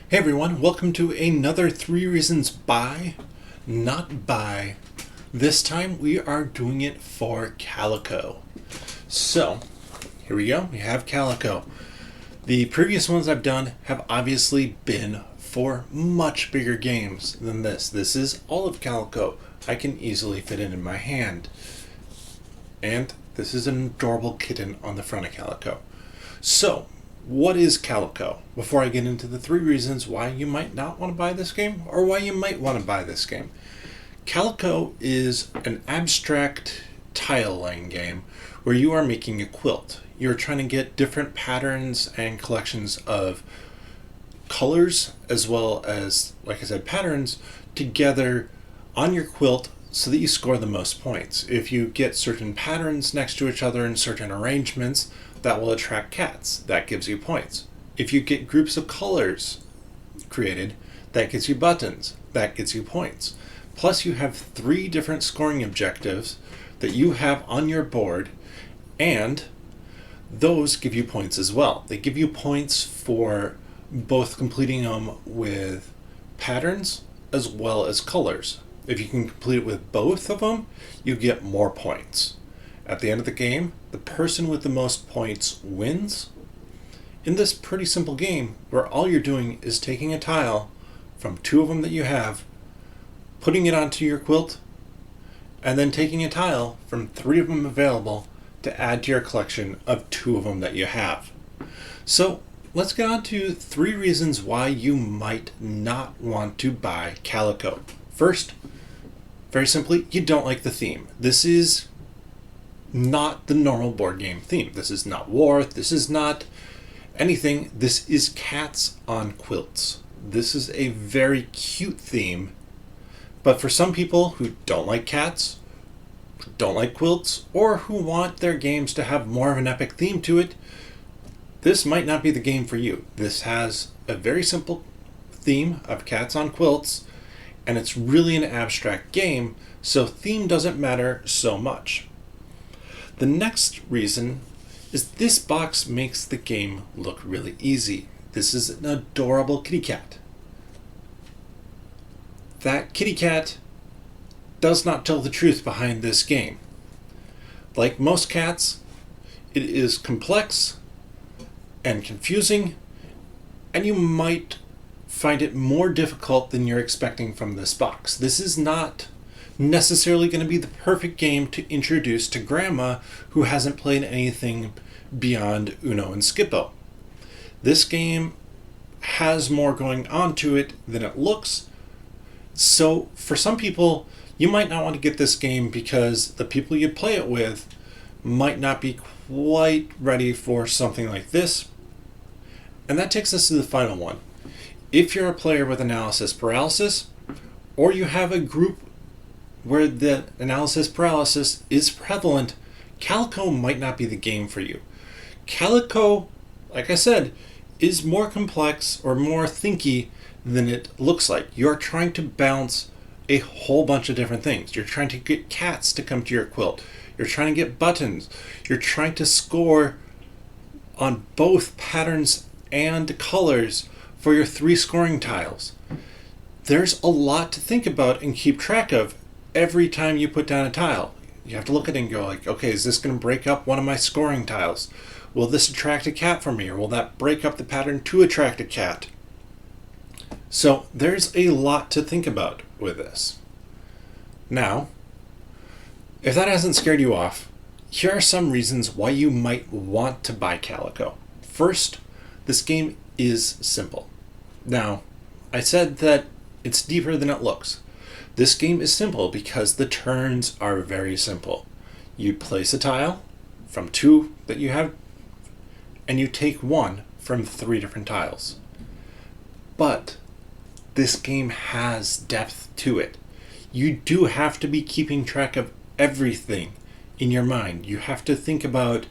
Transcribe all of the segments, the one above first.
Hey everyone, welcome to another 3 Reasons Buy, Not Buy. This time we are doing it for Calico. So, here we go, we have Calico. The previous ones I've done have obviously been for much bigger games than this. This is all of Calico. I can easily fit it in my hand. And this is an adorable kitten on the front of Calico. So, what is Calico? Before I get into the 3 reasons why you might not want to buy this game, or why you might want to buy this game. Calico is an abstract tile laying game where you are making a quilt. You're trying to get different patterns and collections of colors, as well as, like I said, patterns together on your quilt so that you score the most points. If you get certain patterns next to each other in certain arrangements, that will attract cats. That gives you points. If you get groups of colors created, that gets you buttons. That gets you points. Plus, you have 3 different scoring objectives that you have on your board, and those give you points as well. They give you points for both completing them with patterns as well as colors. If you can complete it with both of them, you get more points. At the end of the game, the person with the most points wins. In this pretty simple game, where all you're doing is taking a tile from 2 of them that you have, putting it onto your quilt, and then taking a tile from 3 of them available to add to your collection of 2 of them that you have. So let's get on to 3 reasons why you might not want to buy Calico. First, very simply, you don't like the theme. This is not the normal board game theme. This is not war. This is not anything. This is cats on quilts. This is a very cute theme. But for some people who don't like cats, don't like quilts, or who want their games to have more of an epic theme to it, this might not be the game for you. This has a very simple theme of cats on quilts, and it's really an abstract game, so theme doesn't matter so much. The next reason is this box makes the game look really easy. This is an adorable kitty cat. That kitty cat does not tell the truth behind this game. Like most cats, it is complex and confusing, and you might find it more difficult than you're expecting from this box. This is not necessarily going to be the perfect game to introduce to grandma who hasn't played anything beyond Uno and Skippo. This game has more going on to it than it looks, so for some people you might not want to get this game because the people you play it with might not be quite ready for something like this. And that takes us to the final one. If you're a player with analysis paralysis, or you have a group where the analysis paralysis is prevalent, Calico might not be the game for you. Calico, like I said, is more complex or more thinky than it looks like. You're trying to balance a whole bunch of different things. You're trying to get cats to come to your quilt. You're trying to get buttons. You're trying to score on both patterns and colors for your 3 scoring tiles. There's a lot to think about and keep track of every time you put down a tile. You have to look at it and go like, okay, is this going to break up one of my scoring tiles? Will this attract a cat for me, or will that break up the pattern to attract a cat? So there's a lot to think about with this. Now, if that hasn't scared you off, here are some reasons why you might want to buy Calico. First, this game is simple. Now, I said that it's deeper than it looks. This game is simple because the turns are very simple. You place a tile from 2 that you have, and you take 1 from 3 different tiles. But this game has depth to it. You do have to be keeping track of everything in your mind. You have to think about,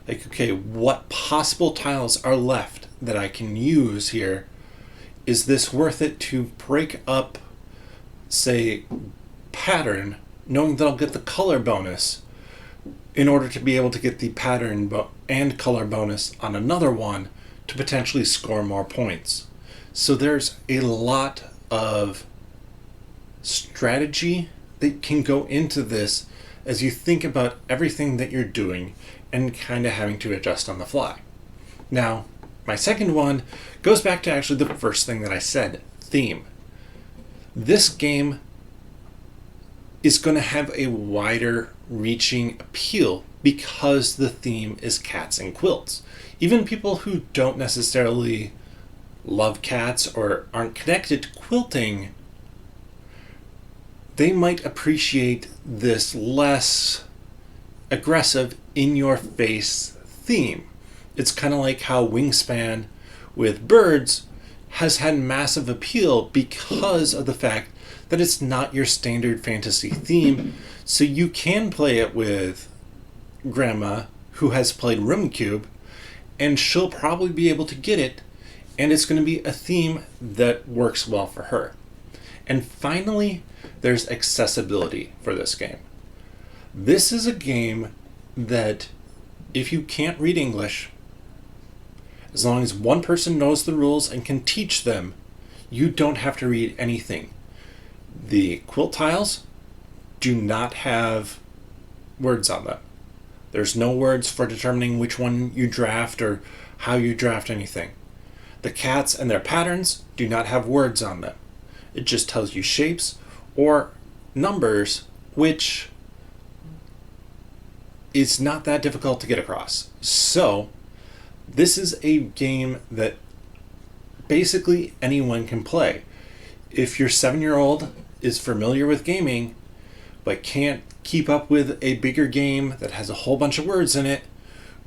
like, okay, what possible tiles are left that I can use here? Is this worth it to break up, say, pattern, knowing that I'll get the color bonus in order to be able to get the pattern and color bonus on another one to potentially score more points? So there's a lot of strategy that can go into this as you think about everything that you're doing and kind of having to adjust on the fly. Now, my second one goes back to actually the first thing that I said, theme. This game is going to have a wider reaching appeal because the theme is cats and quilts. Even people who don't necessarily love cats or aren't connected to quilting, they might appreciate this less aggressive, in-your-face theme. It's kind of like how Wingspan with birds has had massive appeal because of the fact that it's not your standard fantasy theme, so you can play it with Grandma, who has played Rummikub, and she'll probably be able to get it, and it's going to be a theme that works well for her. And finally, there's accessibility for this game. This is a game that, if you can't read English, as long as one person knows the rules and can teach them, you don't have to read anything. The quilt tiles do not have words on them. There's no words for determining which one you draft or how you draft anything. The cats and their patterns do not have words on them. It just tells you shapes or numbers, which is not that difficult to get across. So, this is a game that basically anyone can play. If your 7-year-old is familiar with gaming, but can't keep up with a bigger game that has a whole bunch of words in it,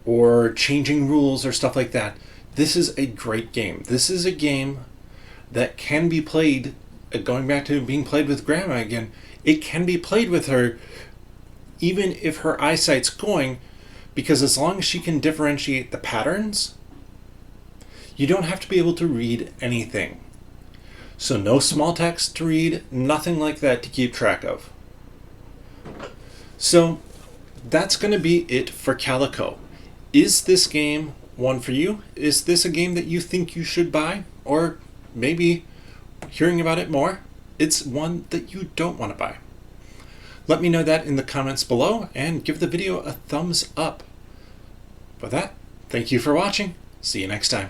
or changing rules or stuff like that, this is a great game. This is a game that can be played, going back to being played with Grandma again, it can be played with her even if her eyesight's going, because as long as she can differentiate the patterns, you don't have to be able to read anything. So no small text to read, nothing like that to keep track of. So that's going to be it for Calico. Is this game one for you? Is this a game that you think you should buy? Or maybe hearing about it more, it's one that you don't want to buy? Let me know that in the comments below and give the video a thumbs up. With that, thank you for watching. See you next time.